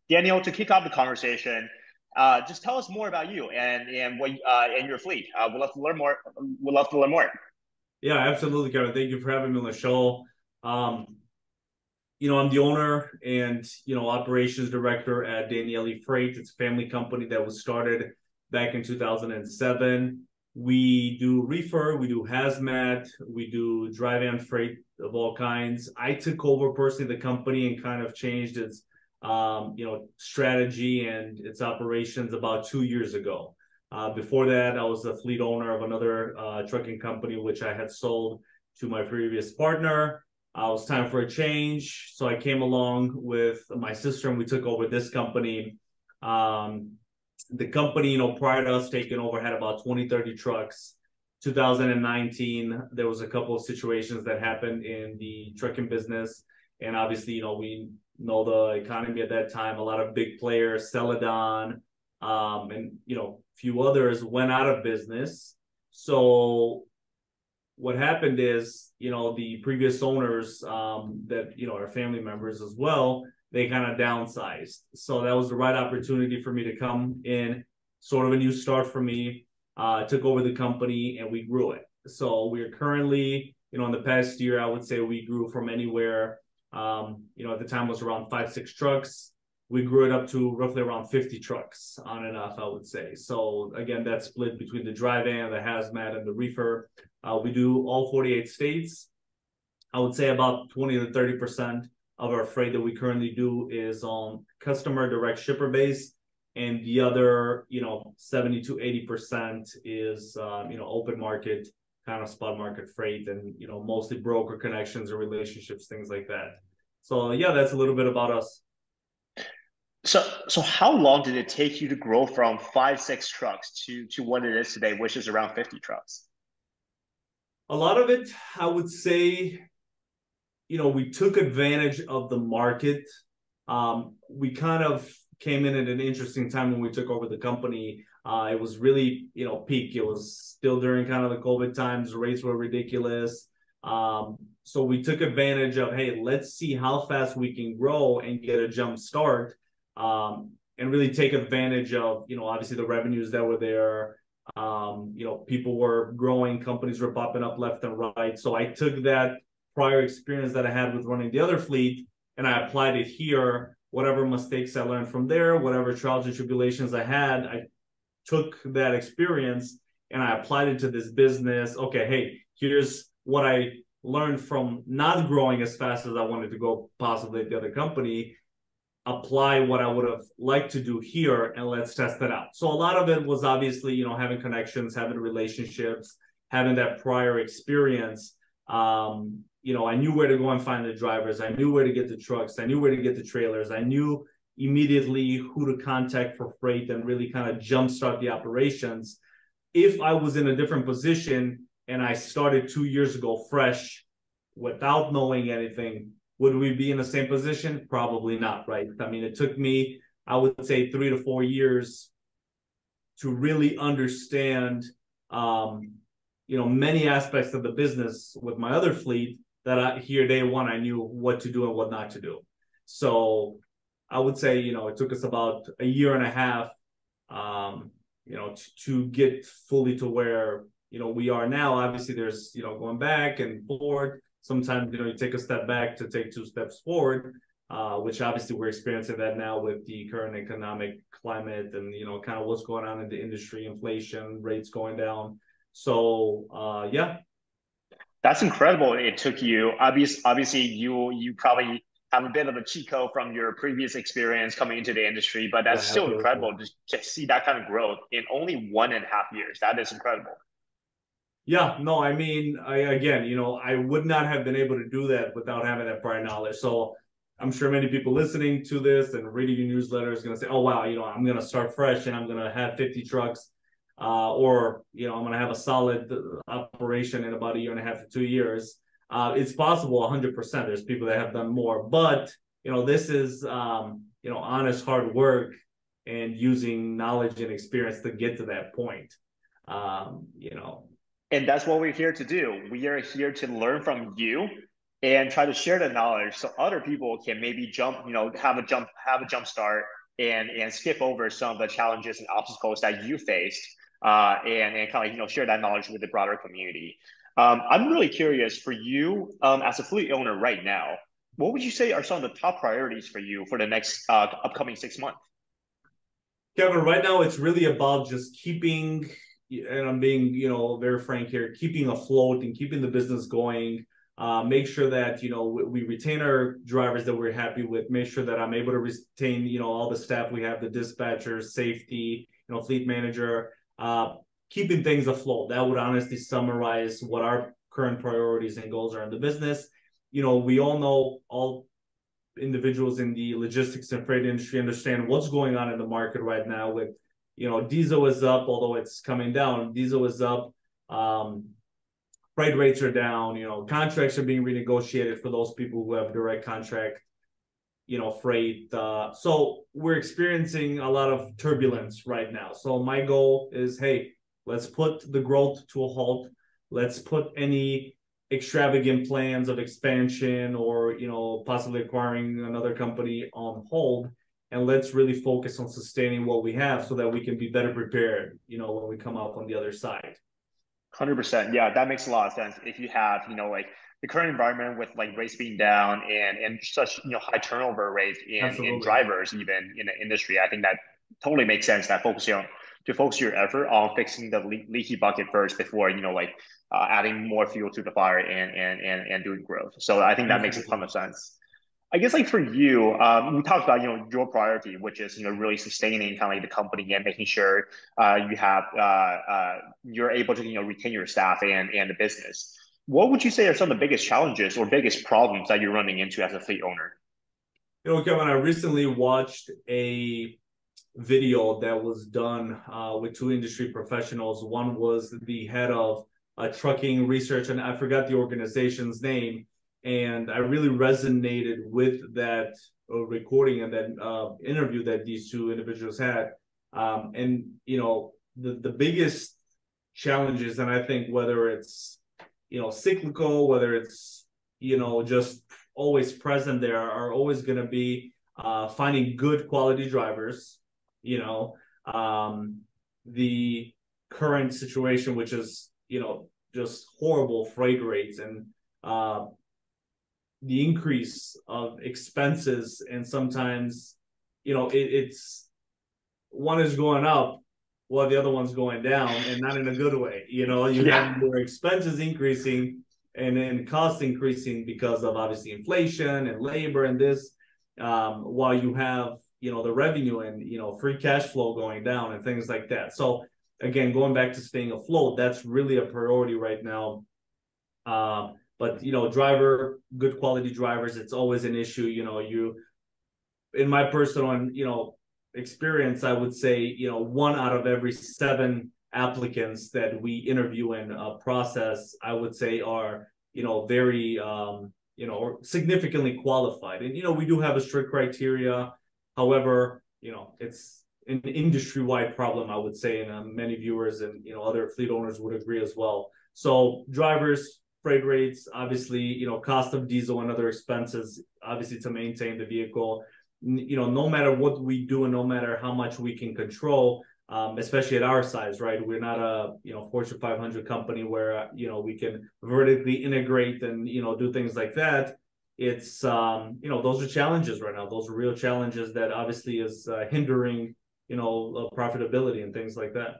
Daniel, to kick off the conversation, just tell us more about you and what and your fleet. We'd love to learn more. We'd love to learn more. Yeah, absolutely, Kevin. Thank you for having me on the show. Um, I'm the owner and operations director at Danieli Freight. It's a family company that was started back in 2007. We do reefer, we do hazmat, we do dry van freight of all kinds. I took over personally the company and kind of changed its strategy and its operations about 2 years ago. Before that, I was the fleet owner of another trucking company, which I had sold to my previous partner. It was time for a change. So I came along with my sister and we took over this company. The company, prior to us taking over, had about 20, 30 trucks. 2019, there was a couple of situations that happened in the trucking business. And obviously, we know the economy at that time, a lot of big players, Celadon, and, a few others went out of business. So what happened is, the previous owners that, are family members as well, they kind of downsized. So that was the right opportunity for me to come in, sort of a new start for me. Took over the company and we grew it. So we're currently, in the past year, I would say we grew from anywhere, at the time it was around 5, 6 trucks. We grew it up to roughly around 50 trucks on and off, I would say. So again, that's split between the dry van, the hazmat, and the reefer. We do all 48 states. I would say about 20 to 30% of our freight that we currently do is on customer direct shipper base. And the other, 70 to 80% is, open market, kind of spot market freight and, mostly broker connections or relationships, things like that. So yeah, that's a little bit about us. So how long did it take you to grow from 5, 6 trucks to what it is today, which is around 50 trucks? A lot of it, I would say, we took advantage of the market. We kind of came in at an interesting time when we took over the company. It was really, peak. It was still during kind of the COVID times. Rates were ridiculous. So we took advantage of, hey, let's see how fast we can grow and get a jump start, and really take advantage of, obviously the revenues that were there. People were growing, companies were popping up left and right. So I took that prior experience that I had with running the other fleet and I applied it here. Whatever mistakes I learned from there, whatever trials and tribulations I had, I took that experience and I applied it to this business. Okay, hey, here's what I learned from not growing as fast as I wanted to go possibly at the other company. Apply what I would have liked to do here and let's test it out. So a lot of it was obviously, having connections, having relationships, having that prior experience. I knew where to go and find the drivers. I knew where to get the trucks. I knew where to get the trailers. I knew immediately who to contact for freight and really kind of jumpstart the operations. If I was in a different position and I started 2 years ago fresh without knowing anything, would we be in the same position? Probably not, right? I mean, it took me, I would say, 3 to 4 years to really understand, many aspects of the business with my other fleet that here day one, I knew what to do and what not to do. So I would say, it took us about a year and a half, to get fully to where, we are now. Obviously, there's, going back and forward. Sometimes, you take a step back to take 2 steps forward, which obviously we're experiencing that now with the current economic climate and, kind of what's going on in the industry, inflation, rates going down. So, yeah. That's incredible. It took you obviously you probably have a bit of a cheat code from your previous experience coming into the industry, but Yeah, that's still absolutely. incredible to see that kind of growth in only 1.5 years. That is incredible. Yeah, no, I mean, again, I would not have been able to do that without having that prior knowledge. So I'm sure many people listening to this and reading your newsletter is going to say, oh, wow, I'm going to start fresh and I'm going to have 50 trucks, or, I'm going to have a solid operation in about a year and a half to 2 years. It's possible 100%. There's people that have done more, but, this is, honest hard work and using knowledge and experience to get to that point. Um, you know, And that's what we're here to do. We are here to learn from you and try to share that knowledge so other people can maybe jump, have a jump start and skip over some of the challenges and obstacles that you faced, and kind of share that knowledge with the broader community. I'm really curious for you, as a fleet owner right now, what would you say are some of the top priorities for you for the next upcoming 6 months? Kevin, right now it's really about just keeping, and I'm being, very frank here, keeping afloat and keeping the business going. Make sure that, we retain our drivers that we're happy with. Make sure that I'm able to retain, all the staff we have, the dispatchers, safety, fleet manager, keeping things afloat. That would honestly summarize what our current priorities and goals are in the business. We all know, all individuals in the logistics and freight industry understand what's going on in the market right now with, diesel is up, although it's coming down. Diesel is up. Freight rates are down. Contracts are being renegotiated for those people who have direct contract, freight. So we're experiencing a lot of turbulence right now. So my goal is, hey, let's put the growth to a halt. Let's put any extravagant plans of expansion or possibly acquiring another company on hold, and let's really focus on sustaining what we have so that we can be better prepared when we come out on the other side. 100%. Yeah, that makes a lot of sense. If you have, like the current environment with like rates being down and such, high turnover rates in Absolutely. drivers, even in the industry, I think that totally makes sense that focus your effort on fixing the leaky bucket first before, adding more fuel to the fire and doing growth. So I think that makes a ton Absolutely. of sense. I guess like for you, we talked about your priority, which is really sustaining kind of like the company and making sure you're able to retain your staff and the business. What would you say are some of the biggest challenges or biggest problems that you're running into as a fleet owner? Kevin, I recently watched a video that was done with two industry professionals. One was the head of trucking research, and I forgot the organization's name. And I really resonated with that recording and that interview that these two individuals had. And the biggest challenges, and I think whether it's cyclical, whether it's just always present, there are always going to be finding good quality drivers. The current situation, which is just horrible freight rates and the increase of expenses, and sometimes it's one is going up while the other one's going down, and not in a good way. You have Yeah. your expenses increasing and then costs increasing because of obviously inflation and labor and this, while you have the revenue and free cash flow going down and things like that. So again, going back to staying afloat, that's really a priority right now. But good quality drivers, it's always an issue. In my personal experience, I would say one out of every seven applicants that we interview and process, I would say are very or significantly qualified. And we do have a strict criteria. However, it's an industry-wide problem, I would say, and many viewers and other fleet owners would agree as well. So drivers, freight rates, obviously, cost of diesel and other expenses, obviously, to maintain the vehicle. No matter what we do and no matter how much we can control, especially at our size, right? We're not a Fortune 500 company where we can vertically integrate and do things like that. It's those are challenges right now. Those are real challenges that obviously is hindering profitability and things like that.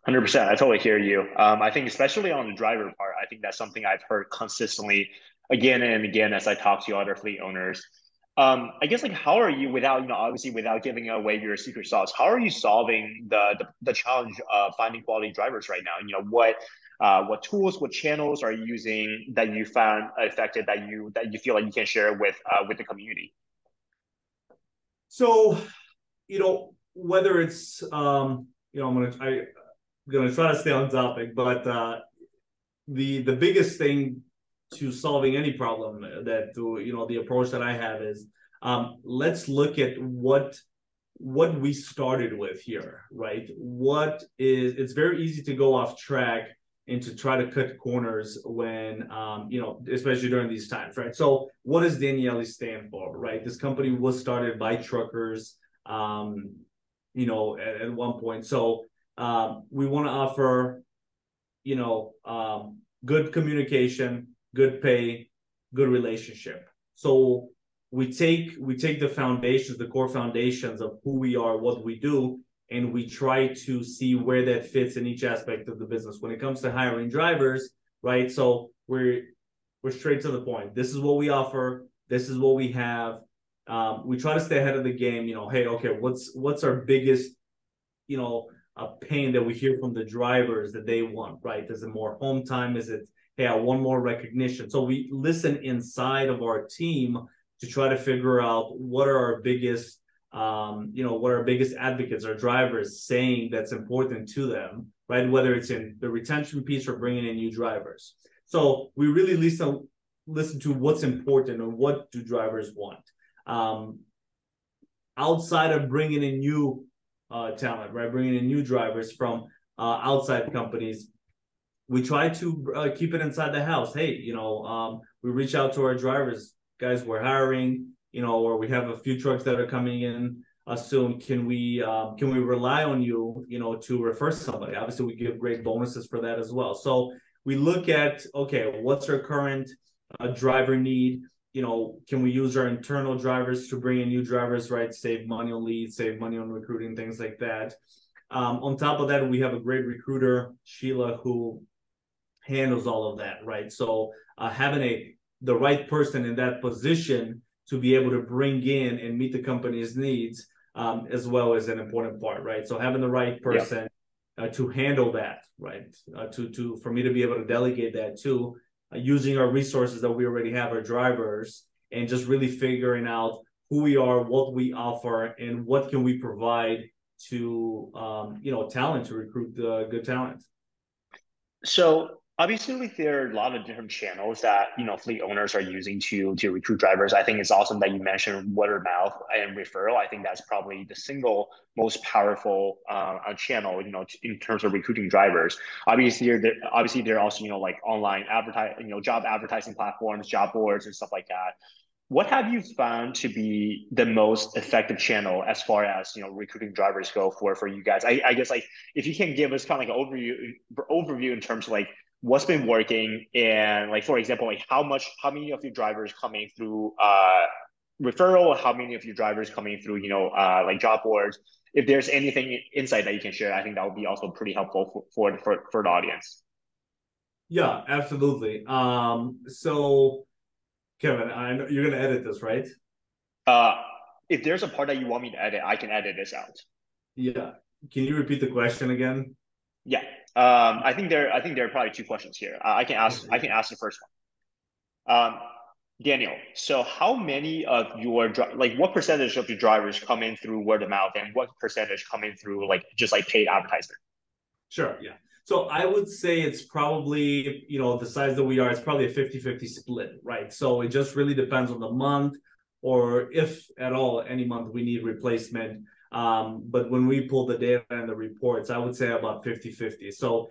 100%. I totally hear you. I think especially on the driver part, I think that's something I've heard consistently again and again as I talk to other fleet owners. I guess like how are you without obviously without giving away your secret sauce, how are you solving the challenge of finding quality drivers right now? What tools, what channels are you using that you found effective that you feel like you can share with the community? So whether it's I'm gonna try to stay on topic, but the biggest thing to solving any problem that the approach that I have is let's look at what we started with here, right? It's very easy to go off track and to try to cut corners when, especially during these times, right? So what does Danieli stand for, right? This company was started by truckers, at one point. So we want to offer, good communication, good pay, good relationship. So we take the foundations, the core foundations of who we are, what we do, and we try to see where that fits in each aspect of the business. When it comes to hiring drivers, right? So we're straight to the point. This is what we offer. This is what we have. We try to stay ahead of the game. Hey, okay, what's our biggest, a pain that we hear from the drivers that they want, right? Is it more home time? Is it, hey, I want more recognition? So we listen inside of our team to try to figure out what are our biggest, what our biggest advocates, our drivers saying that's important to them, right? Whether it's in the retention piece or bringing in new drivers. So we really listen to what's important and what do drivers want. Outside of bringing in new talent, right? Bringing in new drivers from outside companies, we try to keep it inside the house. Hey, we reach out to our drivers, guys, we're hiring, or we have a few trucks that are coming in soon. Can we rely on you, to refer somebody? Obviously, we give great bonuses for that as well. So we look at, okay, what's our current driver need? Can we use our internal drivers to bring in new drivers, right? Save money on leads, save money on recruiting, things like that. On top of that, we have a great recruiter, Sheila, who handles all of that, right? So having the right person in that position to be able to bring in and meet the company's needs as well is an important part, right? So having the right person to handle that, right? For me to be able to delegate that to, using our resources that we already have, our drivers, and just really figuring out who we are, what we offer, and what can we provide to talent, to recruit good talent. So obviously, like, there are a lot of different channels that fleet owners are using to recruit drivers. I think it's awesome that you mentioned word of mouth and referral. I think that's probably the single most powerful channel, in terms of recruiting drivers. Obviously there are also like online job advertising platforms, job boards, and stuff like that. What have you found to be the most effective channel as far as recruiting drivers go for you guys? I guess, like, if you can give us kind of like an overview in terms of like what's been working, and like, for example, like how many of your drivers coming through referral, how many of your drivers coming through like job boards. If there's anything insight that you can share, I think that would be also pretty helpful for the audience. Yeah, absolutely. So Kevin, I know you're gonna edit this, right? Uh, if there's a part that you want me to edit, I can edit this out. Yeah. Can you repeat the question again? Yeah. I think there are probably two questions here. I can ask the first one. Daniel, so how many of your like what percentage of your drivers come in through word of mouth, and what percentage come in through like just like paid advertisement? Sure, yeah. So I would say it's probably, the size that we are, it's probably a 50-50 split, right? So it just really depends on the month, or if at all, any month we need replacement. But when we pull the data and the reports, I would say about 50-50. So,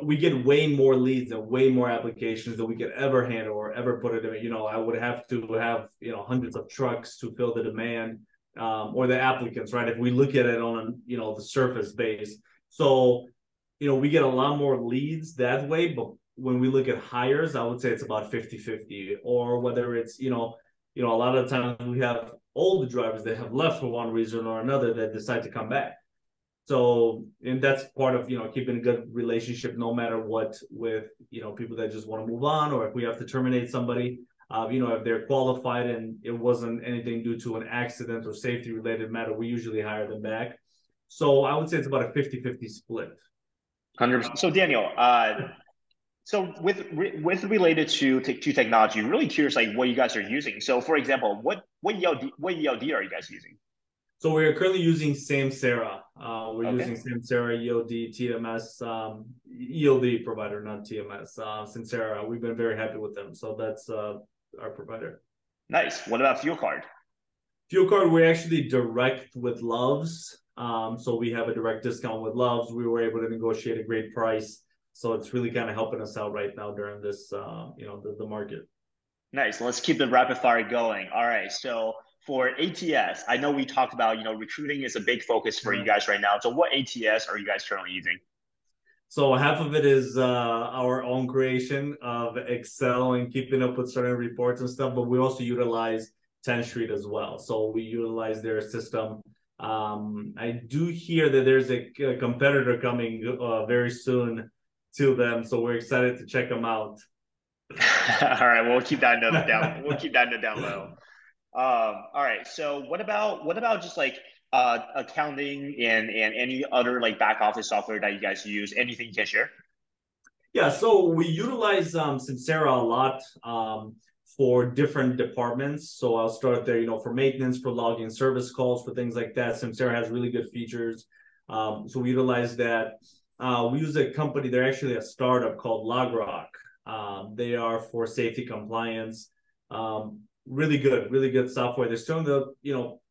we get way more leads and way more applications than we could ever handle or ever put it in. I would have to have, hundreds of trucks to fill the demand, or the applicants, right? If we look at it on, the surface base. So, we get a lot more leads that way, but when we look at hires, I would say it's about 50-50. Or whether it's, a lot of times we have older drivers that have left for one reason or another that decide to come back. So, and that's part of, keeping a good relationship no matter what with, people that just want to move on, or if we have to terminate somebody, if they're qualified and it wasn't anything due to an accident or safety related matter, we usually hire them back. So I would say it's about a 50-50 split. 100%. So Daniel, so with related to technology, really curious like what you guys are using. So for example, what ELD are you guys using? So we're currently using Samsara. We're Okay. using Samsara ELD TMS, ELD provider, not TMS. Samsara. We've been very happy with them. So that's our provider. Nice. What about fuel card? Fuel card, we're actually direct with Loves. So we have a direct discount with Loves. We were able to negotiate a great price. So it's really kind of helping us out right now during this, the market. Nice. Let's keep the rapid fire going. All right. So for ATS, I know we talked about, recruiting is a big focus for you Yeah. guys right now. So what ATS are you guys currently using? So half of it is our own creation of Excel and keeping up with certain reports and stuff, but we also utilize 10th Street as well. So we utilize their system. I do hear that there's a competitor coming very soon to them, so we're excited to check them out. All right, we'll keep that note down. We'll keep that note down low. All right. So what about just like accounting and any other like back office software that you guys use? Anything you can share? Yeah, so we utilize Sincera a lot for different departments. So I'll start there, for maintenance, for logging service calls, for things like that. Sincera has really good features. So we utilize that. We use a company, they're actually a startup called LogRock. They are for safety compliance. Really good software. They're still in the,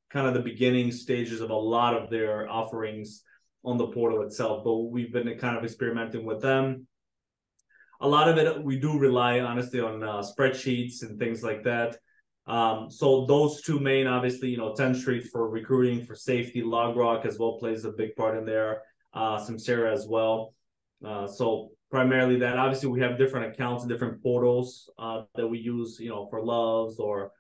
kind of the beginning stages of a lot of their offerings on the portal itself, but we've been kind of experimenting with them. A lot of it we do rely honestly on spreadsheets and things like that. So those two main, obviously, 10th Street for recruiting, for safety, LogRock as well plays a big part in there. Samsara as well. So primarily that. Obviously, we have different accounts and different portals that we use, for loves or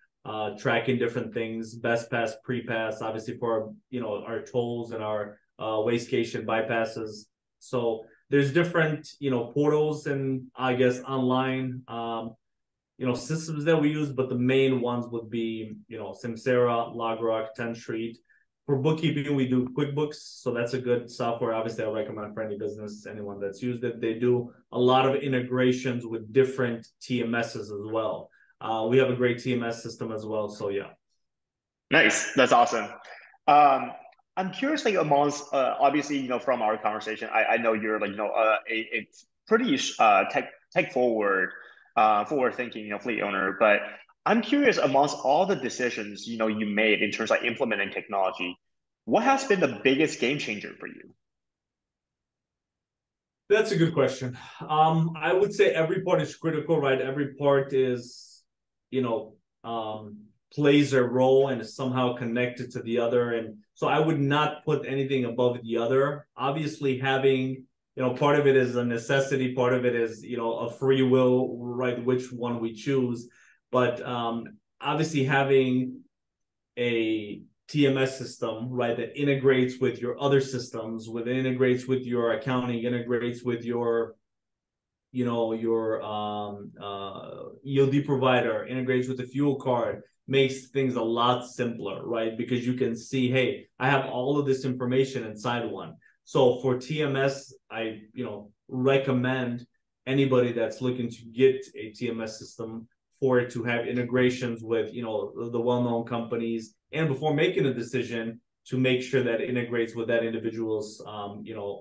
tracking different things, best pass, pre-pass, obviously for our tolls and our wastegation bypasses. So there's different portals and I guess online systems that we use, but the main ones would be Simsera, LogRock, 10th Street. For bookkeeping, we do QuickBooks, so that's a good software. Obviously, I recommend for any business, anyone that's used it. They do a lot of integrations with different TMSs as well. We have a great TMS system as well, so yeah. Nice. That's awesome. Um, I'm curious, like amongst obviously, from our conversation, I know you're like, a pretty tech forward, forward thinking, fleet owner. But I'm curious, amongst all the decisions, you made in terms of implementing technology, what has been the biggest game changer for you? That's a good question. I would say every part is critical, right? Every part is, you know, um, plays a role and is somehow connected to the other. And so I would not put anything above the other. Obviously, having, part of it is a necessity, part of it is, a free will, right? Which one we choose. But obviously, having a TMS system, right, that integrates with your other systems, with integrates with your accounting, integrates with your, your EOD provider, integrates with the fuel card, makes things a lot simpler, right? Because you can see, hey, I have all of this information inside one. So for TMS, I, recommend anybody that's looking to get a TMS system for it to have integrations with, the well-known companies, and before making a decision to make sure that it integrates with that individual's,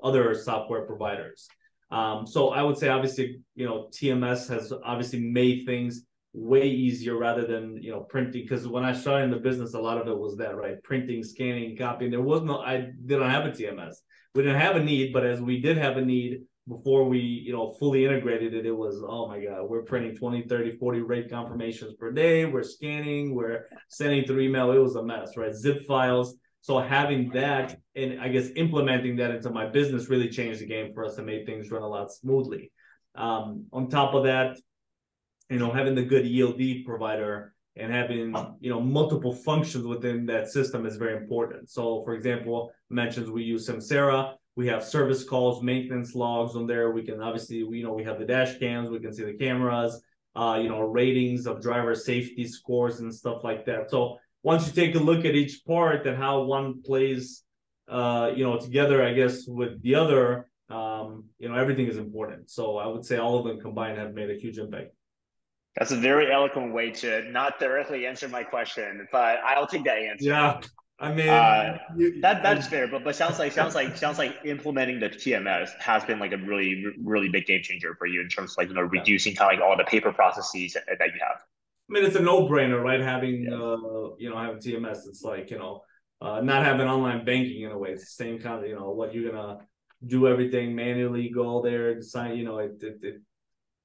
other software providers. So I would say, obviously, TMS has obviously made things way easier rather than printing. Because when I started in the business, a lot of it was that, right? Printing, scanning, copying. There was no, I didn't have a TMS. We didn't have a need, but as we did have a need before we fully integrated it, it was, oh my god, we're printing 20, 30, 40 rate confirmations per day, we're scanning, we're sending through email. It was a mess, right? Zip files. So having that and I guess implementing that into my business really changed the game for us and made things run a lot smoothly. On top of that, having the good ELD provider and having multiple functions within that system is very important. So for example, mentions we use Samsara. We have service calls, maintenance logs on there. We can obviously, we have the dash cams, we can see the cameras, ratings of driver safety scores and stuff like that. So once you take a look at each part and how one plays, together, I guess, with the other, everything is important. So I would say all of them combined have made a huge impact. That's a very eloquent way to not directly answer my question, but I'll take that answer. Yeah, I Uh, mean, that's fair, but sounds like implementing the TMS has been like a really really big game changer for you in terms of like yeah. reducing kind of like all the paper processes that you have. I mean, it's a no-brainer, right? Having Yeah. having TMS, it's like not having online banking in a way. It's the same kind of what you're gonna do everything manually, go there and sign.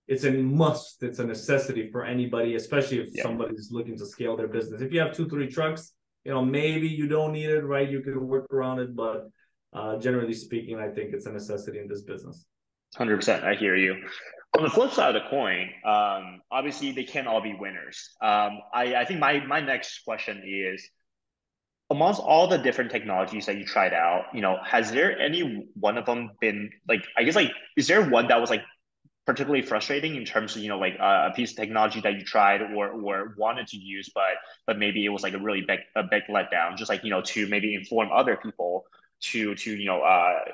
It's a must. It's a necessity for anybody, especially if Yeah. somebody's looking to scale their business. If you have 2, 3 trucks, maybe you don't need it, right? You can work around it, but generally speaking, I think it's a necessity in this business. 100%. I hear you. On the flip side of the coin, obviously they can't all be winners. I think my next question is, amongst all the different technologies that you tried out, has there any one of them been like, I guess like, is there one that was like particularly frustrating in terms of like a piece of technology that you tried or wanted to use, but maybe it was like a big letdown, just like to maybe inform other people to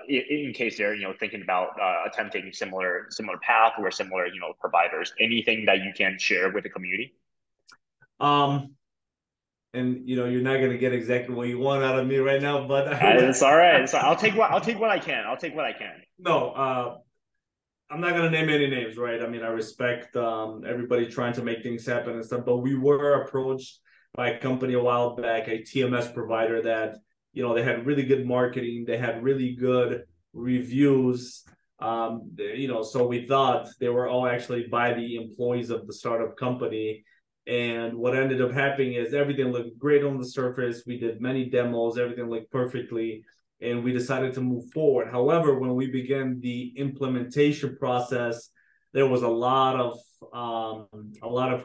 in case they're thinking about attempting similar path or similar providers. Anything that you can share with the community? Um, and you're not gonna get exactly what you want out of me right now, but I would It's all right. So I'll take what I can. I'll take what I can. no. I'm not gonna name any names, right? I mean, I respect everybody trying to make things happen and stuff, but we were approached by a company a while back, a TMS provider that they had really good marketing, they had really good reviews. So we thought they were all actually by the employees of the startup company. And what ended up happening is everything looked great on the surface. We did many demos, everything looked perfectly, and we decided to move forward. However, when we began the implementation process, there was a lot of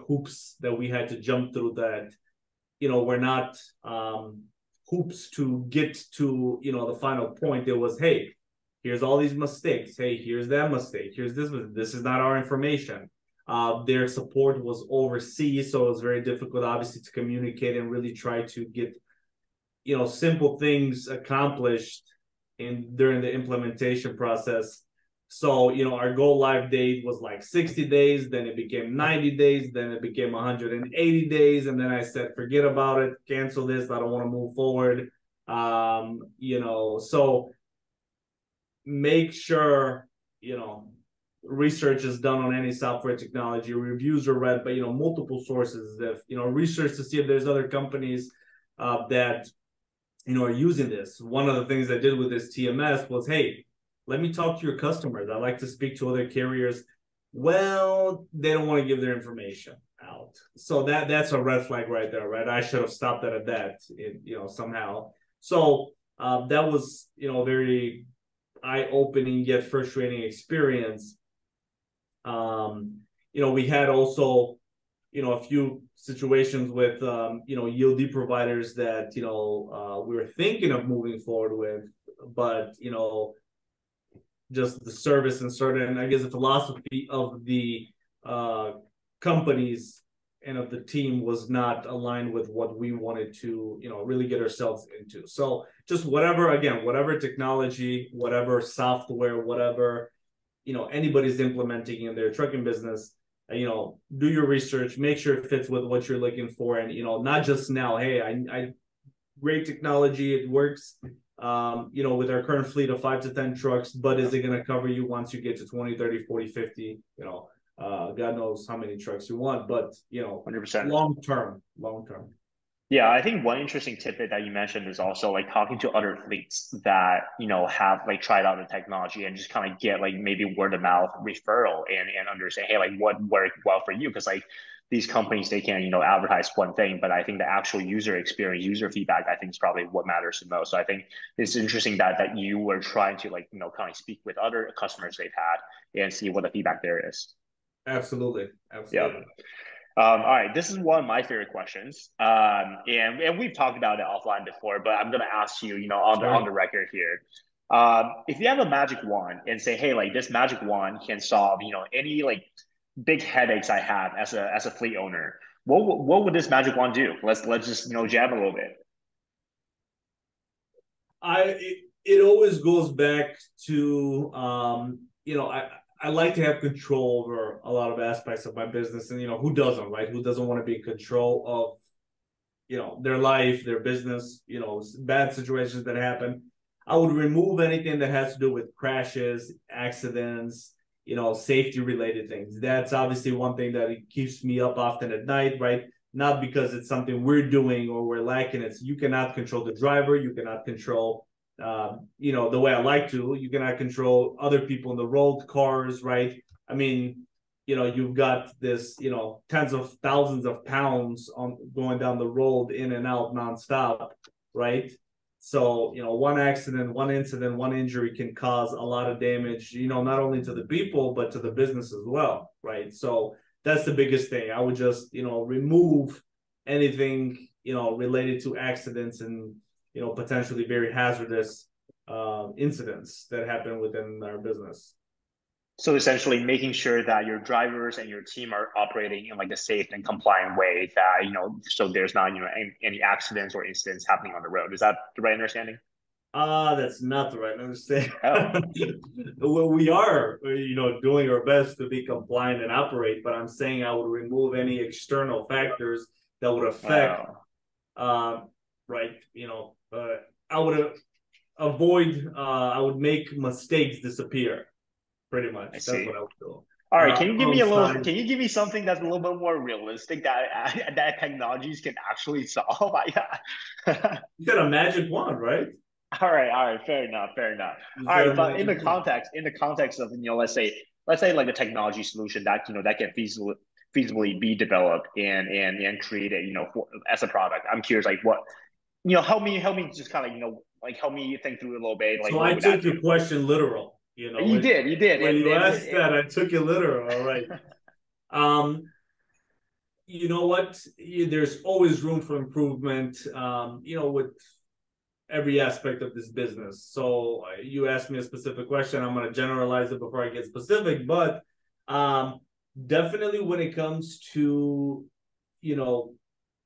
hoops that we had to jump through that were not hoops to get to the final point. It was, hey, here's all these mistakes. Hey, here's that mistake. Here's this. This is not our information. Their support was overseas, so it was very difficult, obviously, to communicate and really try to get simple things accomplished during the implementation process. So our go live date was like 60 days, then it became 90 days, then it became 180 days, and then I said, forget about it, cancel this, I don't want to move forward. So make sure research is done on any software technology. Reviews are read by multiple sources. If research to see if there's other companies that are using this. One of the things I did with this TMS was, hey, let me talk to your customers. I like to speak to other carriers. Well, they don't want to give their information out, so that's a red flag right there, right? I should have stopped at that, somehow. So that was very eye-opening yet frustrating experience. We had also a few situations with EOD providers that we were thinking of moving forward with, but just the service and certain, I guess, the philosophy of the companies and of the team was not aligned with what we wanted to really get ourselves into. So just whatever technology, whatever software, whatever anybody's implementing in their trucking business, do your research, make sure it fits with what you're looking for, and not just now, hey, I great technology, it works with our current fleet of 5 to 10 trucks, but is it going to cover you once you get to 20, 30, 40, 50? God knows how many trucks you want, but 100%. long term. Yeah, I think one interesting tidbit that you mentioned is also like talking to other fleets that, have like tried out the technology and just kind of get like maybe word of mouth referral and understand, hey, like what worked well for you. Because like these companies, they can, advertise one thing, but I think the actual user experience, user feedback, I think is probably what matters the most. So I think it's interesting that you were trying to like, kind of speak with other customers they've had and see what the feedback there is. Absolutely. Yeah. All right, this is one of my favorite questions, and we've talked about it offline before, but I'm gonna ask you, on the Sure. record here, if you have a magic wand and say, hey, like this magic wand can solve, any like big headaches I have as a fleet owner, what would this magic wand do? Let's just jam a little bit. It always goes back to I like to have control over a lot of aspects of my business, and who doesn't, right? Who doesn't want to be in control of their life, their business, bad situations that happen. I would remove anything that has to do with crashes, accidents, safety related things. That's obviously one thing that it keeps me up often at night, right? Not because it's something we're doing or we're lacking. It's you cannot control the driver, you cannot control the way I like to. You cannot control other people in the road, cars, right? I mean, you've got this, tens of thousands of pounds on going down the road in and out nonstop, right? So, one accident, one incident, one injury can cause a lot of damage, not only to the people, but to the business as well, right? So that's the biggest thing. I would just, remove anything, related to accidents and, potentially very hazardous incidents that happen within our business. So essentially making sure that your drivers and your team are operating in like a safe and compliant way that, so there's not, any accidents or incidents happening on the road. Is that the right understanding? That's not the right understanding. Oh, Well, we are, doing our best to be compliant and operate, but I'm saying I would remove any external factors that would affect, oh, uh, right? I would avoid, I would make mistakes disappear. Pretty I much, that's see. what I would do. All right, can you give me a little, Alongside, can you give me something that's a little bit more realistic that that technologies can actually solve? you got a magic wand, right? All right, fair enough, fair enough. You All got right, a but magic wand. in the context of, let's say like a technology solution that, that can feasibly be developed and created, as a product. I'm curious, like what, help me just kind of, like help me think through a little bit, like So what I would that took do? your question literal. You did, When you asked that, I took it literal. All right. Um, you know what? There's always room for improvement. With every aspect of this business. So you asked me a specific question. I'm going to generalize it before I get specific, but um, definitely when it comes to, you know,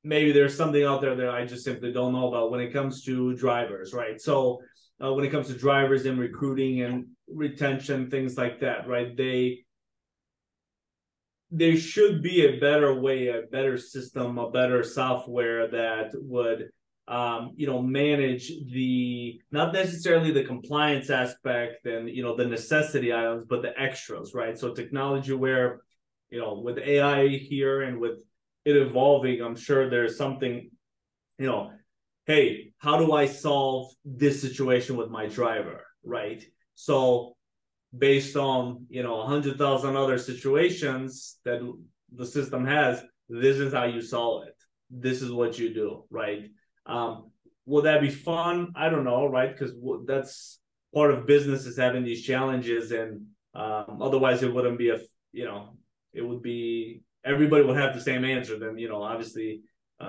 maybe there's something out there that I just simply don't know about when it comes to drivers, right? So when it comes to drivers and recruiting and retention, things like that, right? There should be a better way, a better system, a better software that would manage the not necessarily the compliance aspect and the necessity items, but the extras, right? So technology where, with AI here and with it evolving, I'm sure there's something, you know, hey, how do I solve this situation with my driver, right? So based on 100,000 other situations that the system has, this is how you solve it. This is what you do, right? um will that be fun? I don't know, right? Because that's part of business, is having these challenges, and otherwise it wouldn't be it would be everybody would have the same answer. Then obviously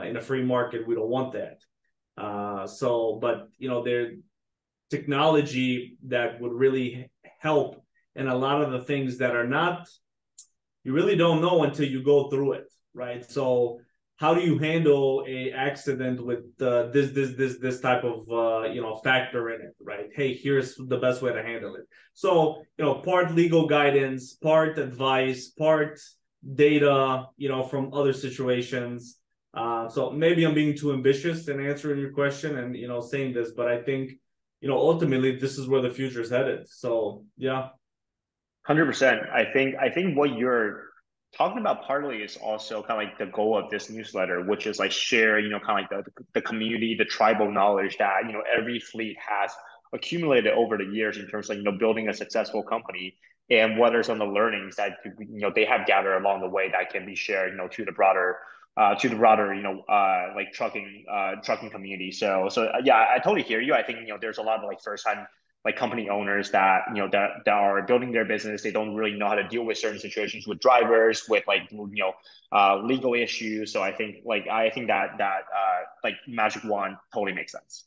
in a free market we don't want that. But there technology that would really help in a lot of the things that are not, you really don't know until you go through it, right? So how do you handle a accident with this type of factor in it, right? Hey, here's the best way to handle it. So part legal guidance, part advice, part data from other situations. So maybe I'm being too ambitious in answering your question and saying this, but I think ultimately this is where the future is headed. So yeah. 100%. I think what you're talking about partly is also kind of like the goal of this newsletter, which is like share, kind of like the community, the tribal knowledge that, every fleet has accumulated over the years in terms of, building a successful company, and what are some of the learnings that, they have gathered along the way that can be shared, to the broader, like trucking community. So yeah, I totally hear you. I think, there's a lot of like first time like company owners that that are building their business. They don't really know how to deal with certain situations with drivers, with like legal issues. So I think that like magic wand totally makes sense.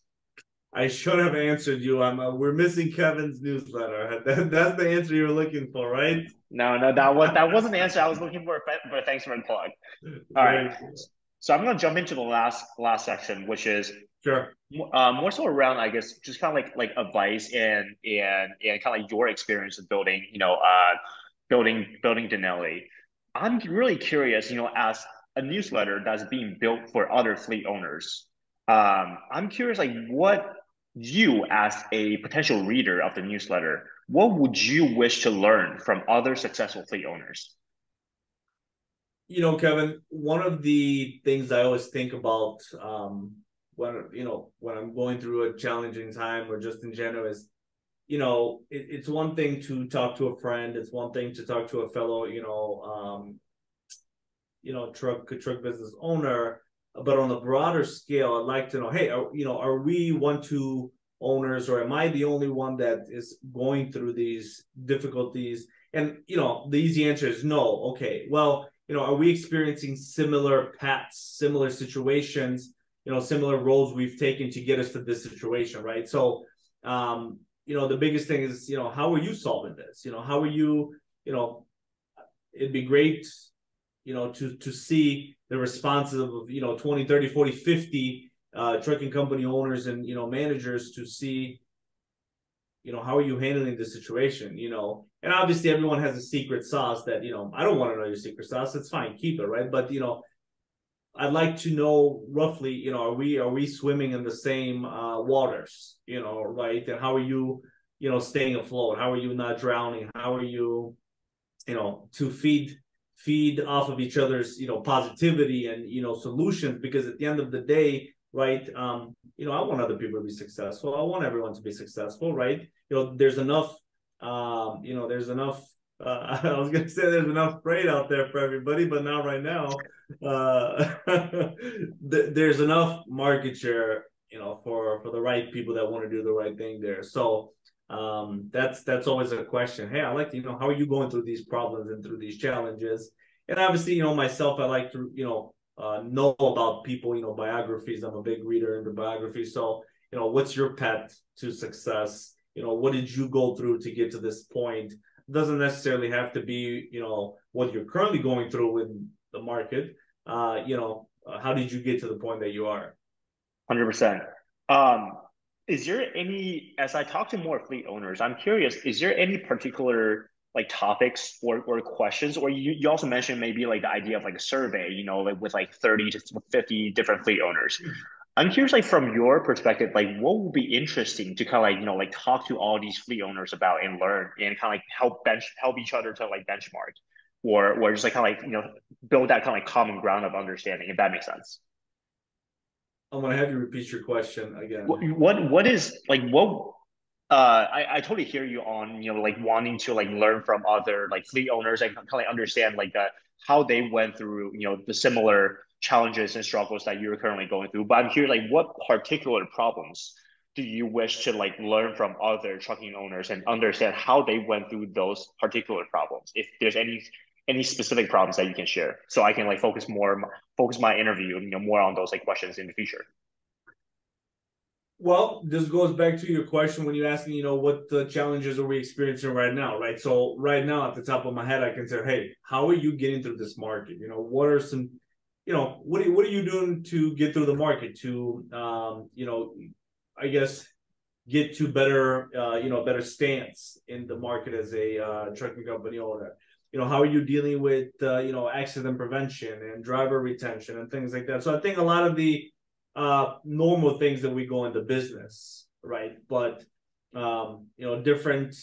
I should have answered you. We're missing Kevin's newsletter. That's the answer you were looking for, right? No, that wasn't the answer I was looking for, but thanks for the plug. All right, Very good. so I'm gonna jump into the last section, which is Sure. more so around, I guess, just kind of like advice and kind of like your experience of building, building Denali. I'm really curious, as a newsletter that's being built for other fleet owners. I'm curious, like, what you, as a potential reader of the newsletter, what would you wish to learn from other successful fleet owners? Kevin, one of the things I always think about when I'm going through a challenging time or just in general is, it's one thing to talk to a friend. It's one thing to talk to a fellow, truck business owner. But on a broader scale, I'd like to know, hey, are we one two owners, or am I the only one that is going through these difficulties? And the easy answer is no. Okay, well, are we experiencing similar paths, similar situations, similar roles we've taken to get us to this situation, right? So, the biggest thing is, how are you solving this? How are you, it'd be great, to see the responses of, 20, 30, 40, 50 trucking company owners and, managers to see, how are you handling the situation, and obviously everyone has a secret sauce that, I don't want to know your secret sauce. It's fine. Keep it, right? But, I'd like to know roughly, are we swimming in the same waters, right? And how are you, staying afloat? How are you not drowning? How are you, to feed off of each other's, positivity and, solutions? Because at the end of the day, right, I want other people to be successful. I want everyone to be successful, right? There's enough, there's enough. I was gonna say there's enough freight out there for everybody, but not right now. There's enough market share, for the right people that want to do the right thing there. So that's always a question. Hey, I like to, how are you going through these problems and through these challenges? And obviously, myself, I like to, know about people, biographies. I'm a big reader into biographies. So, what's your path to success? What did you go through to get to this point? It doesn't necessarily have to be, what you're currently going through in the market. How did you get to the point that you are? 100%. Um, is there any, as I talk to more fleet owners, I'm curious, is there any particular like topics or questions, or you also mentioned maybe like the idea of like a survey, like with like 30 to 50 different fleet owners. I'm curious, like from your perspective, like what would be interesting to kind of like, like talk to all these fleet owners about and learn and kind of like help each other to like benchmark or just like kind of like, build that kind of like common ground of understanding, if that makes sense. I'm gonna have you repeat your question What again. what is like what I totally hear you on like wanting to like learn from other like fleet owners and kind of like understand like how they went through the similar challenges and struggles that you're currently going through. But I'm curious like what particular problems do you wish to like learn from other trucking owners and understand how they went through those particular problems? If there's any specific problems that you can share, so I can like focus my interview more on those like questions in the future. Well, this goes back to your question when you ask me, what the challenges are we experiencing right now, right? So right now, at the top of my head, I can say, hey, how are you getting through this market? What are some, what are you doing to get through the market to, I guess, get to better, better stance in the market as a trucking company owner? How are you dealing with, accident prevention and driver retention and things like that? So I think a lot of the normal things that we go into business, right? But different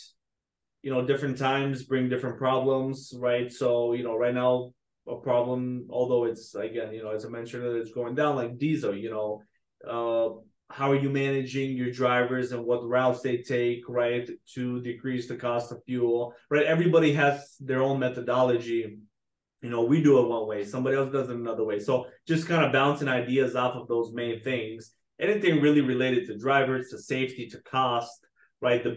different times bring different problems, right? So right now a problem, although it's again as I mentioned, it's going down like diesel. How are you managing your drivers and what routes they take, right, to decrease the cost of fuel, right? Everybody has their own methodology. We do it one way, somebody else does it another way. So just kind of bouncing ideas off of those main things. Anything really related to drivers, to safety, to cost, right? The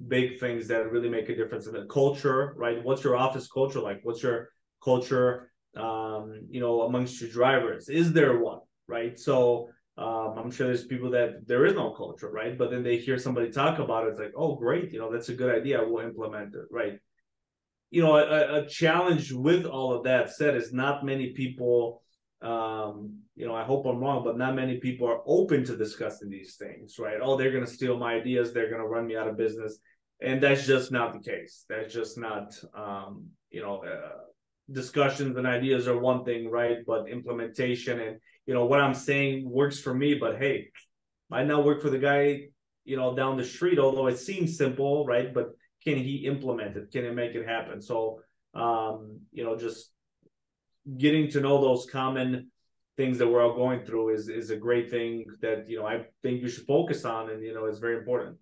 big things that really make a difference in the culture, right? What's your office culture like? What's your culture, amongst your drivers? Is there one, right? So I'm sure there's people that there is no culture, right? But then they hear somebody talk about it, it's like, oh, great, that's a good idea. We'll implement it, right? A challenge with all of that said is not many people, I hope I'm wrong, but not many people are open to discussing these things, right? Oh, they're going to steal my ideas. They're going to run me out of business. And that's just not the case. That's just not, discussions and ideas are one thing, right? But implementation and, what I'm saying works for me, but hey, might not work for the guy, down the street, although it seems simple, right? But can he implement it? Can he make it happen? So, just getting to know those common things that we're all going through is a great thing that I think you should focus on, and it's very important.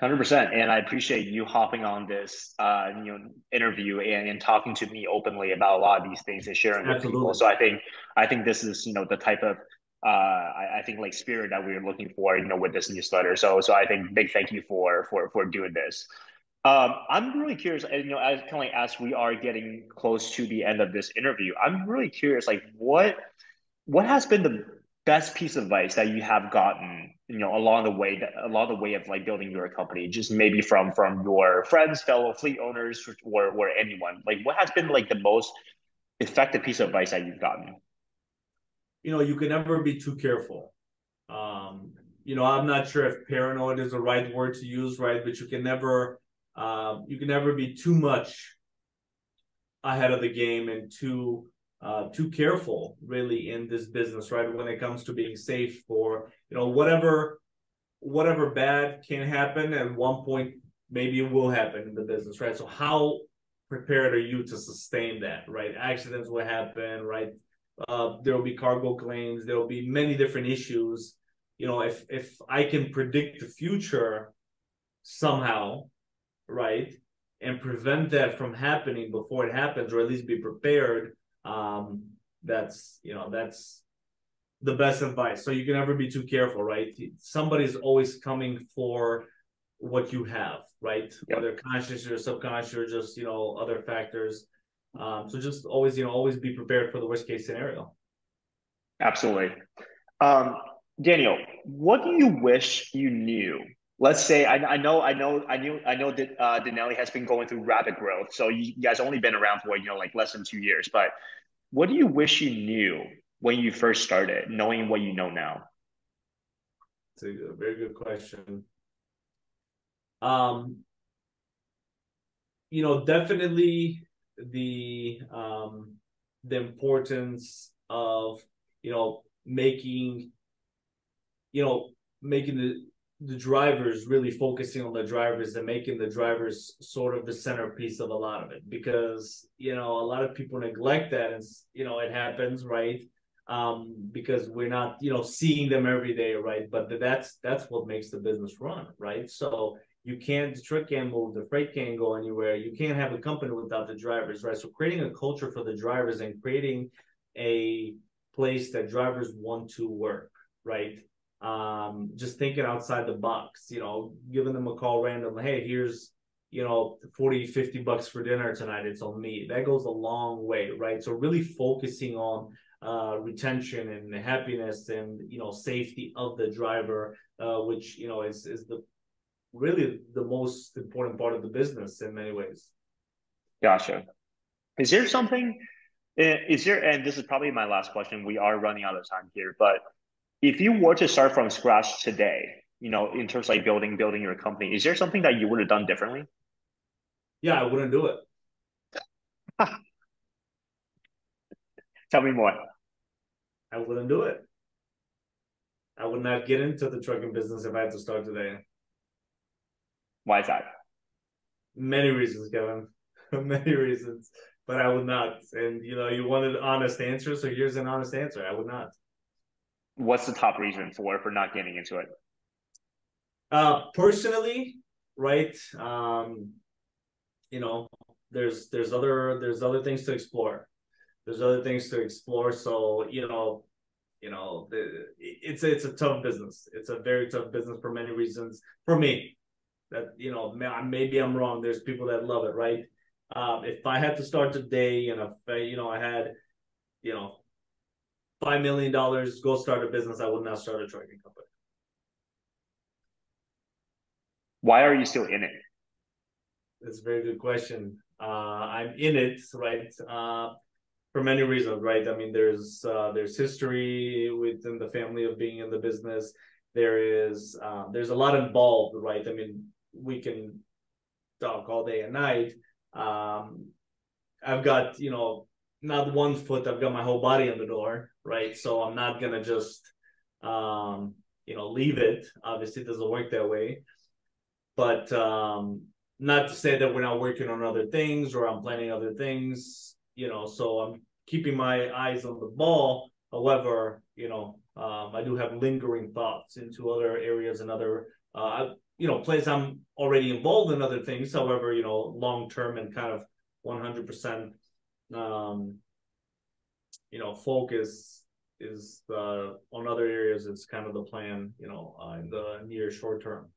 100%. And I appreciate you hopping on this, interview and talking to me openly about a lot of these things and sharing with people. Absolutely. So I think this is, the type of, I think like spirit that we are looking for, with this newsletter. So I think big thank you for doing this. I'm really curious, and as kind of like as we are getting close to the end of this interview, I'm really curious, like what has been the best piece of advice that you have gotten, along the way of like building your company, just maybe from your friends, fellow fleet owners, or anyone? Like, what has been like the most effective piece of advice that you've gotten? You can never be too careful. I'm not sure if paranoid is the right word to use, right? But you can never be too much ahead of the game and too careful really in this business, right? When it comes to being safe, for whatever bad can happen at one point, maybe it will happen in the business, right? So how prepared are you to sustain that, right? Accidents will happen, right? There will be cargo claims, there will be many different issues. If I can predict the future somehow, right, and prevent that from happening before it happens, or at least be prepared, that's the best advice. So you can never be too careful, right? Somebody's always coming for what you have, right? Yep, Whether conscious or subconscious or just other factors. So just always be prepared for the worst case scenario. absolutely. Um, Daniel, what do you wish you knew? Let's say I know that Denali has been going through rapid growth. So you guys only been around for like less than 2 years. But what do you wish you knew when you first started, knowing what you know now? It's a very good question. Um, definitely the importance of making making the drivers, really focusing on the drivers and making the drivers sort of the centerpiece of a lot of it, because a lot of people neglect that, and it happens, right? Because we're not seeing them every day, right? But that's what makes the business run, right? So the truck can't move, the freight can't go anywhere, you can't have a company without the drivers, right? So creating a culture for the drivers and creating a place that drivers want to work, right? Just thinking outside the box, giving them a call randomly, hey, here's 40-50 bucks for dinner tonight, it's on me. That goes a long way, right? So really focusing on retention and happiness and safety of the driver, which is the really the most important part of the business in many ways. Gotcha. Is there something? Is there? And this is probably my last question. We are running out of time here, but if you were to start from scratch today, in terms of like building your company, is there something that you would have done differently? Yeah, I wouldn't do it. Tell me more. I wouldn't do it. I would not get into the trucking business if I had to start today. Why is that? Many reasons, Kevin. Many reasons. But I would not. And you wanted an honest answer, so here's an honest answer. I would not. What's the top reason for not getting into it? Personally, right? You know, there's other things to explore. There's other things to explore. So it's a tough business. It's a very tough business for many reasons. For me, that maybe I'm wrong. There's people that love it, right? If I had to start today, and if I had $5 million, go start a business, I would not start a trucking company. Why are you still in it? That's a very good question. I'm in it, right? For many reasons, right? I mean, there's history within the family of being in the business. There's a lot involved, right? I mean, we can talk all day and night. I've got not one foot, I've got my whole body in the door, right? So I'm not gonna just leave it. Obviously, it doesn't work that way. But not to say that we're not working on other things or I'm planning other things. So I'm keeping my eyes on the ball, However, I do have lingering thoughts into other areas and other, plays I'm already involved in other things. However, long term and kind of 100%, focus is on other areas. It's kind of the plan, in the near short term.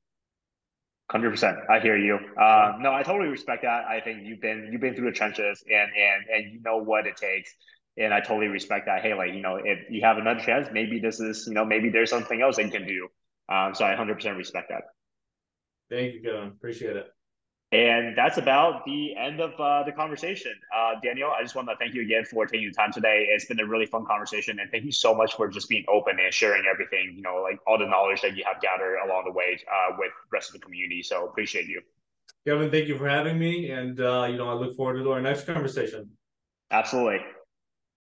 100%. I hear you. Yeah. No, I totally respect that. I think you've been through the trenches and you know what it takes. And I totally respect that. Hey, like, if you have another chance, maybe this is, maybe there's something else they can do. So I 100% respect that. Thank you, Kevin. Appreciate it. And that's about the end of the conversation. Daniel, I just want to thank you again for taking the time today. It's been a really fun conversation. And thank you so much for just being open and sharing everything, like all the knowledge that you have gathered along the way with the rest of the community. So appreciate you. Kevin, thank you for having me. And, I look forward to our next conversation. Absolutely.